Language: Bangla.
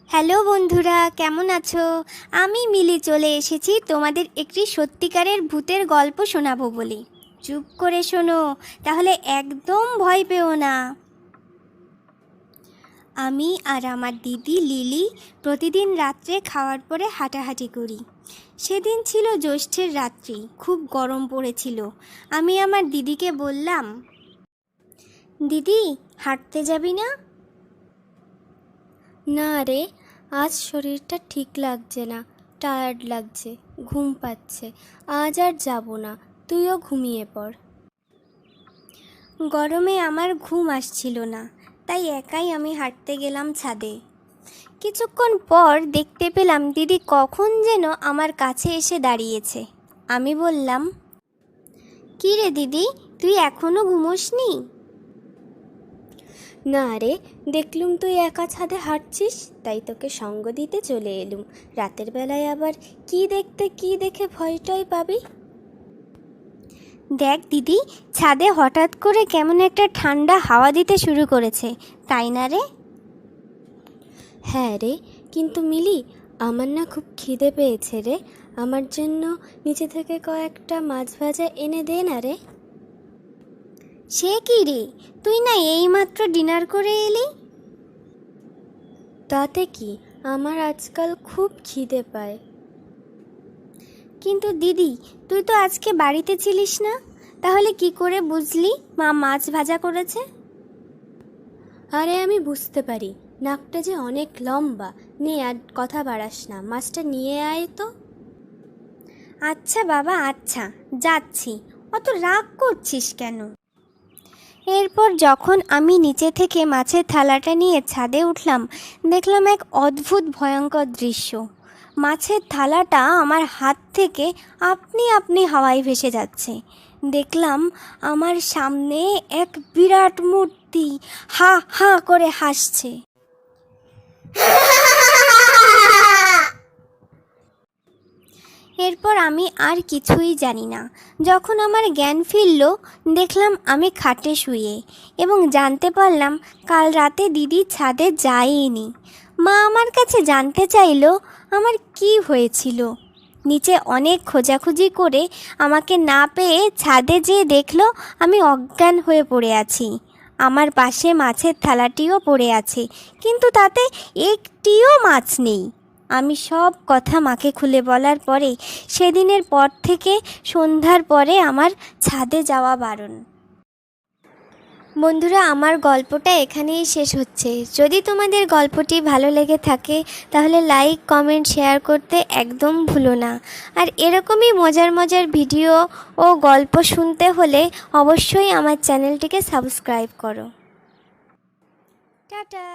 হ্যালো বন্ধুরা, কেমন আছো? আমি মিলি চলে এসেছি তোমাদের একটি সত্যিকারের ভূতের গল্প শোনাবো বলে। চুপ করে শোনো, তাহলে একদম ভয় পেও না। আমি আর আমার দিদি লিলি প্রতিদিন রাত্রে খাওয়ার পরে হাঁটাহাঁটি করি। সেদিন ছিল জ্যৈষ্ঠের রাত্রি, খুব গরম পড়েছিল। আমি আমার দিদিকে বললাম, দিদি হাঁটতে যাবি না? না রে, আজ শরীরটা ঠিক লাগছে না, টায়ার্ড লাগছে, ঘুম পাচ্ছে। আজ আর যাব না, তুইও ঘুমিয়ে পড়। গরমে আমার ঘুম আসছিল না, তাই একাই আমি হাঁটতে গেলাম ছাদে। কিছুক্ষণ পর দেখতে পেলাম দিদি কখন যেন আমার কাছে এসে দাঁড়িয়েছে। আমি বললাম, কী রে দিদি, তুই এখনও ঘুমোসনি? না রে, দেখলুম তুই একা ছাদে হাঁটছিস, তাই তোকে সঙ্গ দিতে চলে এলুম। রাতের বেলায় আবার কি দেখতে কি দেখে ভয়টাই পাবি। দেখ দিদি, ছাদে হঠাৎ করে কেমন একটা ঠান্ডা হাওয়া দিতে শুরু করেছে, তাই না রে? হ্যাঁ রে, কিন্তু মিলি, আমার না খুব খিদে পেয়েছে রে। আমার জন্য নিচে থেকে কয়েকটা মাছ ভাজা এনে দে না রে। সে কি রে, তুই না এইমাত্র ডিনার করে এলি? তাতে কি, আমার আজকাল খুব খিদে পায়। কিন্তু দিদি, তুই তো আজকে বাড়িতে ছিলিস না, তাহলে কি করে বুঝলি মা মাছ ভাজা করেছে? আরে আমি বুঝতে পারি, নাকটা যে অনেক লম্বা। নে আর কথা বাড়াস না, মাছটা নিয়ে আয় তো। আচ্ছা বাবা, আচ্ছা, যাচ্ছি। অত রাগ করছিস কেন? এরপর যখন আমি নিচে থেকে মাছের থালাটা নিয়ে ছাদে উঠলাম, দেখলাম এক অদ্ভুত ভয়ঙ্কর দৃশ্য। মাছের থালাটা আমার হাত থেকে আপনি আপনি হাওয়ায় ভেসে যাচ্ছে। দেখলাম আমার সামনে এক বিরাট মূর্তি হা হা করে হাসছে। এরপর আমি আর কিছুই জানি না। যখন আমার জ্ঞান ফিরল, দেখলাম আমি খাটে শুয়ে, এবং জানতে পারলাম কাল রাতে দিদি ছাদে যায়নি। মা আমার কাছে জানতে চাইলো আমার কি হয়েছিল। নিচে অনেক খোঁজাখুঁজি করে আমাকে না পেয়ে ছাদে যেয়ে দেখলো আমি অজ্ঞান হয়ে পড়ে আছি। আমার পাশে মাছের থালাটিও পড়ে আছে, কিন্তু তাতে একটিও মাছ নেই। আমি সব কথা মাকে খুলে বলার পরে সেদিনের পর থেকে সন্ধ্যার পরে আমার ছাদে যাওয়া বারণ। বন্ধুরা, আমার গল্পটা এখানেই শেষ হচ্ছে। যদি তোমাদের গল্পটি ভালো লেগে থাকে তাহলে লাইক, কমেন্ট, শেয়ার করতে একদম ভুলো না। আর এরকমই মজার মজার ভিডিও ও গল্প শুনতে হলে অবশ্যই আমার চ্যানেলটিকে সাবস্ক্রাইব করো। টাটা।